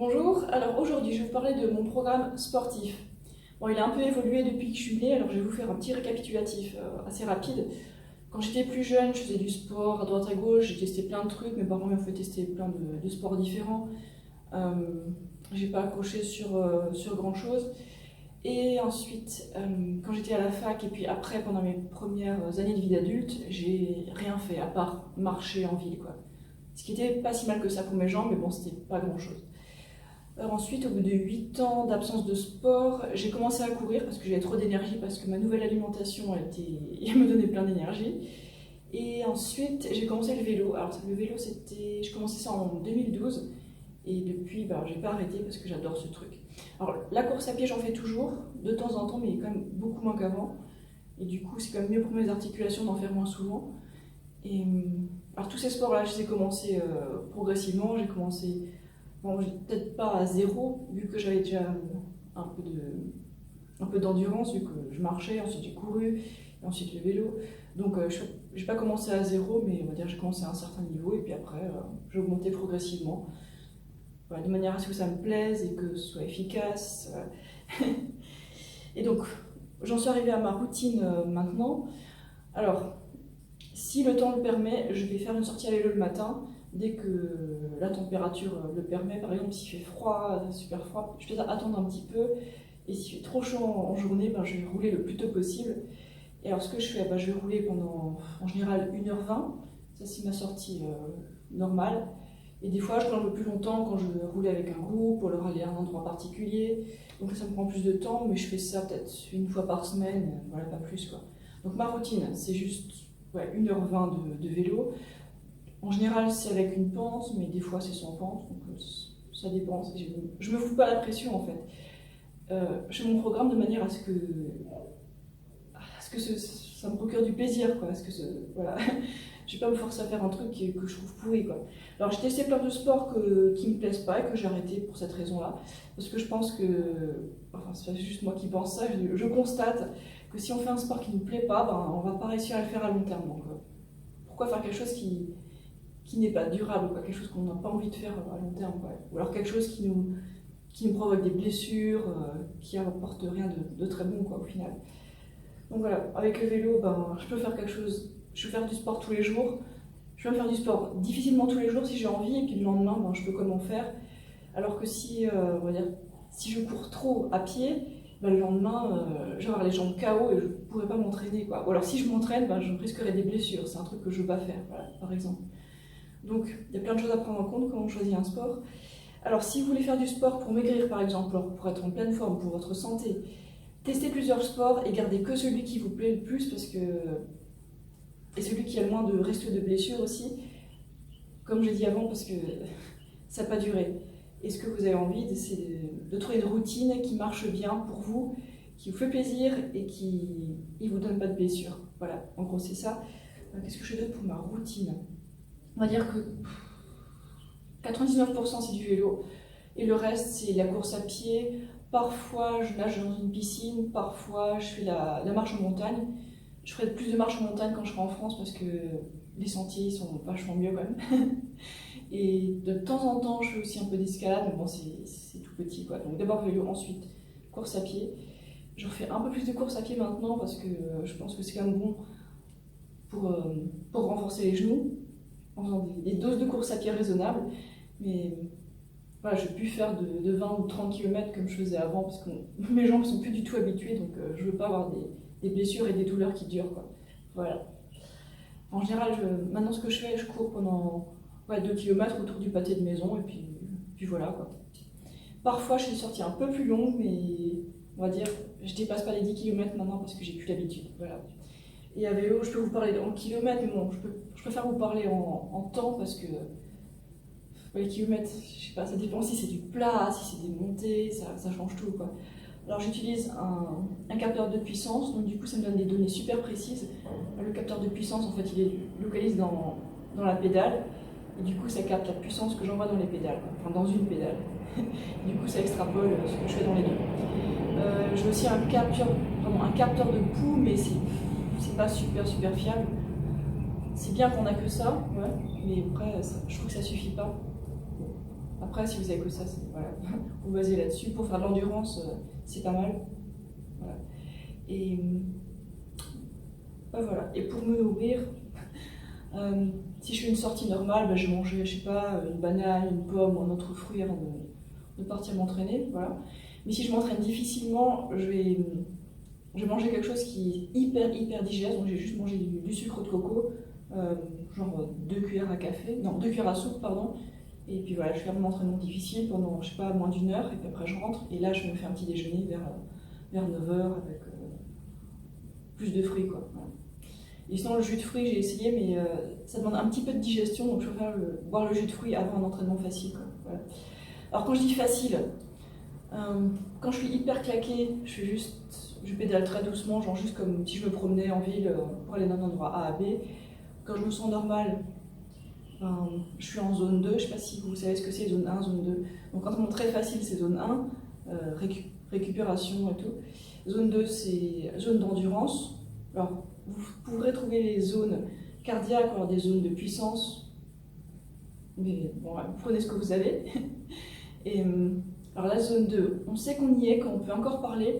Bonjour, alors aujourd'hui je vais vous parler de mon programme sportif. Bon, il a un peu évolué depuis que je suis née, alors je vais vous faire un petit récapitulatif assez rapide. Quand j'étais plus jeune, je faisais du sport à droite à gauche, j'ai testé plein de trucs, mes parents m'ont fait tester plein de sports différents. Euh, j'ai pas accroché sur grand chose. Et ensuite, quand j'étais à la fac et puis après, pendant mes premières années de vie d'adulte, j'ai rien fait à part marcher en ville, quoi. Ce qui était pas si mal que ça pour mes jambes, mais bon, c'était pas grand chose. Alors ensuite, au bout de 8 ans d'absence de sport, j'ai commencé à courir parce que j'avais trop d'énergie, parce que ma nouvelle alimentation elle me donnait plein d'énergie. Et ensuite, j'ai commencé le vélo. Alors le vélo, j'ai commencé ça en 2012 et depuis, j'ai pas arrêté parce que j'adore ce truc. Alors la course à pied, j'en fais toujours, de temps en temps, mais quand même beaucoup moins qu'avant. Et du coup, c'est quand même mieux pour mes articulations d'en faire moins souvent. Et alors tous ces sports-là, je les ai commencés progressivement. J'ai commencé. Bon, peut-être pas à zéro, vu que j'avais déjà un peu d'endurance, vu que je marchais, ensuite j'ai couru, et ensuite le vélo. Donc je n'ai pas commencé à zéro, mais on va dire j'ai commencé à un certain niveau, et puis après j'ai augmenté progressivement, voilà, de manière à ce que ça me plaise et que ce soit efficace. Et donc j'en suis arrivée à ma routine maintenant. Alors, si le temps le permet, je vais faire une sortie à vélo le matin, dès que la température le permet. Par exemple, s'il fait froid, super froid, je vais attendre un petit peu. Et s'il fait trop chaud en journée, je vais rouler le plus tôt possible. Et alors, ce que je fais, je vais rouler pendant, en général, 1h20. Ça, c'est ma sortie normale. Et des fois, je prends un peu plus longtemps quand je roule avec un groupe ou alors aller à un endroit particulier. Donc là, ça me prend plus de temps, mais je fais ça peut-être une fois par semaine, voilà, pas plus, quoi. Donc ma routine, c'est juste 1h20 de vélo. En général, c'est avec une pente, mais des fois, c'est sans pente, donc ça dépend. Je me fous pas la pression, en fait. Je fais mon programme de manière à ce que ça me procure du plaisir, quoi. Voilà. Je vais pas me forcer à faire un truc que je trouve pourri, quoi. Alors, j'ai testé plein de sports qui me plaisent pas et que j'ai arrêté pour cette raison-là. Parce que je pense que, enfin, c'est juste moi qui pense ça, je constate que si on fait un sport qui nous plaît pas, on va pas réussir à le faire à long terme. Donc, pourquoi faire quelque chose qui n'est pas durable, quoi, quelque chose qu'on n'a pas envie de faire à long terme, quoi. Ou alors quelque chose qui nous provoque des blessures, qui n'apporte rien de très bon, quoi, au final. Donc voilà, avec le vélo, je peux faire quelque chose, je peux faire du sport tous les jours, je peux faire du sport difficilement tous les jours si j'ai envie, et puis le lendemain, je peux comment faire. Alors que si, on va dire, si je cours trop à pied, le lendemain, je vais avoir les jambes KO et je ne pourrai pas m'entraîner, quoi. Ou alors si je m'entraîne, je risquerai des blessures, c'est un truc que je ne veux pas faire, voilà, par exemple. Donc il y a plein de choses à prendre en compte quand on choisit un sport. Alors si vous voulez faire du sport pour maigrir par exemple, pour être en pleine forme, pour votre santé, testez plusieurs sports et gardez que celui qui vous plaît le plus et celui qui a le moins de risques de blessures aussi, comme j'ai dit avant, parce que ça n'a pas duré. Et ce que vous avez envie, c'est de trouver une routine qui marche bien pour vous, qui vous fait plaisir et qui ne vous donne pas de blessures. Voilà, en gros c'est ça. Qu'est-ce que je fais d'autre pour ma routine ? On va dire que 99% c'est du vélo et le reste c'est la course à pied. Parfois je nage dans une piscine, parfois je fais la marche en montagne. Je ferai plus de marche en montagne quand je serai en France parce que les sentiers sont vachement mieux quand même. Et de temps en temps je fais aussi un peu d'escalade, mais bon c'est tout petit, quoi. Donc d'abord vélo, ensuite course à pied. Je refais un peu plus de course à pied maintenant parce que je pense que c'est quand même bon pour renforcer les genoux, en faisant des doses de course à pied raisonnables. Mais voilà, je ne vais plus faire de 20 ou 30 km comme je faisais avant parce que mes jambes ne sont plus du tout habituées, donc je ne veux pas avoir des blessures et des douleurs qui durent, quoi. Voilà. En général, maintenant ce que je fais, je cours pendant 2 km autour du pâté de maison et puis voilà, quoi. Parfois je fais des sorties un peu plus longues, mais on va dire je dépasse pas les 10 km maintenant parce que j'ai plus l'habitude. Voilà. Et à vélo, je peux vous parler en kilomètres, mais bon, je préfère vous parler en temps parce que les kilomètres, je sais pas, ça dépend si c'est du plat, si c'est des montées, ça change tout, quoi. Alors j'utilise un capteur de puissance, donc du coup ça me donne des données super précises. Le capteur de puissance, en fait, il est localisé dans la pédale, et du coup ça capte la puissance que j'envoie dans les pédales, enfin dans une pédale. Du coup ça extrapole ce que je fais dans les deux. J'ai aussi un capteur de pouls, mais c'est pas super fiable. C'est bien qu'on a que ça, ouais, mais après je trouve que ça suffit pas. Après, si vous avez que ça, voilà, vous basez là-dessus. Pour faire de l'endurance, c'est pas mal. Voilà. Et voilà. Et pour me nourrir, si je fais une sortie normale, je vais manger, je sais pas, une banane, une pomme ou un autre fruit avant de partir m'entraîner. Voilà. Mais si je m'entraîne difficilement, je vais manger quelque chose qui est hyper digeste. Donc j'ai juste mangé du sucre de coco, genre 2 cuillères à café, non 2 cuillères à soupe, pardon. Et puis voilà, je fais mon entraînement difficile pendant, je sais pas, moins d'1 heure, et puis après je rentre, et là je me fais un petit déjeuner vers 9 heures avec plus de fruits, quoi. Voilà. Et sinon, le jus de fruits, j'ai essayé, mais ça demande un petit peu de digestion, donc je préfère boire le jus de fruits avant un entraînement facile, quoi. Voilà. Alors quand je dis facile, quand je suis hyper claquée, je pédale très doucement, genre juste comme si je me promenais en ville pour aller d'un endroit A à B. Quand je me sens normale, je suis en zone 2, je ne sais pas si vous savez ce que c'est, zone 1, zone 2. Donc entraînement très facile, c'est zone 1, récupération et tout. Zone 2, c'est zone d'endurance. Alors, vous pourrez trouver les zones cardiaques, alors des zones de puissance, mais bon, vous prenez ce que vous avez. Et alors la zone 2, on sait qu'on y est, qu'on peut encore parler,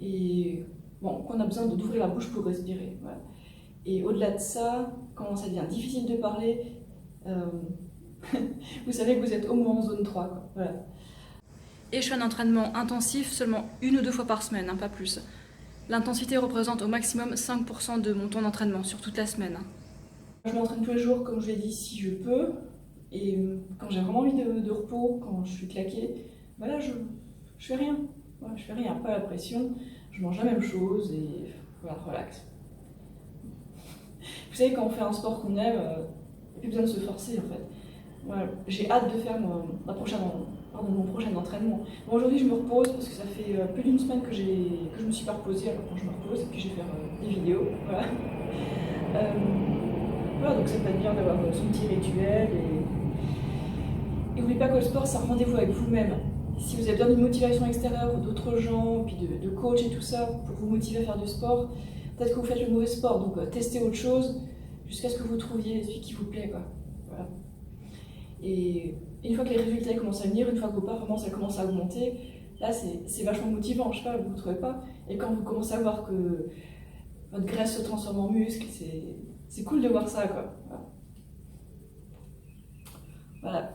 et bon, qu'on a besoin d'ouvrir la bouche pour respirer. Voilà. Et au-delà de ça, quand ça devient difficile de parler, vous savez que vous êtes au moins en zone 3. Quoi. Voilà. Et je fais un entraînement intensif seulement 1 ou 2 fois par semaine, pas plus. L'intensité représente au maximum 5% de mon temps d'entraînement sur toute la semaine. Je m'entraîne tous les jours, comme je l'ai dit, si je peux. Et quand j'ai vraiment envie de repos, quand je suis claquée, là je fais rien. Voilà, je fais rien, pas la pression, je mange la même chose et voilà, relax. Vous savez, quand on fait un sport qu'on aime, il n'y a plus besoin de se forcer en fait. Voilà, j'ai hâte de faire mon prochain entraînement. Bon, aujourd'hui je me repose parce que ça fait plus d'1 semaine que je me suis pas reposée, alors quand je me repose et puis je vais faire des vidéos. Voilà. Voilà, donc ça peut être bien d'avoir son petit rituel. Et n'oubliez pas que le sport, c'est un rendez-vous avec vous-même. Si vous avez besoin d'une motivation extérieure ou d'autres gens, puis de coach et tout ça, pour vous motiver à faire du sport, peut-être que vous faites le mauvais sport, donc testez autre chose jusqu'à ce que vous trouviez celui qui vous plaît. Quoi. Voilà. Et une fois que les résultats commencent à venir, une fois que vos performances commencent à augmenter, là c'est vachement motivant, je sais pas, vous ne trouvez pas? Et quand vous commencez à voir que votre graisse se transforme en muscle, c'est cool de voir ça. Quoi. Voilà.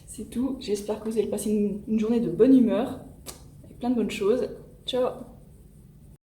C'est tout. J'espère que vous allez passer une journée de bonne humeur, avec plein de bonnes choses. Ciao!